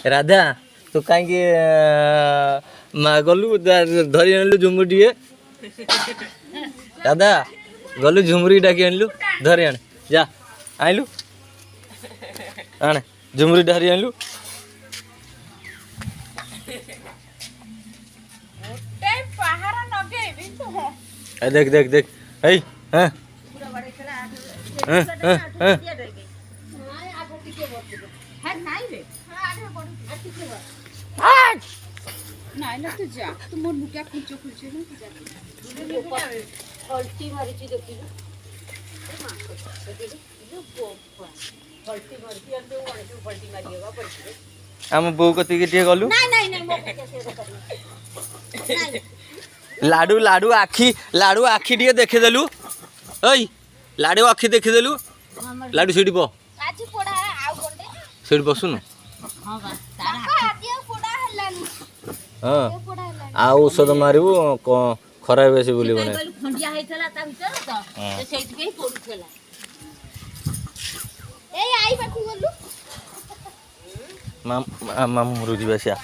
राधा तू कहीं गलु धरी आनलु झुमुरी टे राधा गलु झुमुरी डाकी आनलु धरी आण जा आइलु आण झुमुरी धरी आनलु देख देख देख है हाँ नहीं ना तू जा तू मोर मुकिया खुलचो खुलचो ना तू जा पलटी मारिची देखी पलटी मारिची अंदर वाले तू पलटी मारिएगा पलटी हम बो कति के टिए गलु नहीं नहीं नहीं मो कैसे कर लाडू लाडू आखी टिए देखे देलु ओई लाडू आखी देखे देलु लाडू सीडी पो आज पोड़ा आउ कोंडे सीडी बसुन हां बा तारा आज पोड़ा हलानी हां पोड़ा हलानी आ औषध मारिबु खराब बेसी बोली बने खंडिया हेतला ता भीतर तो सेति पे पडुथला ए आई पाखु गलु माम रुजी बसिया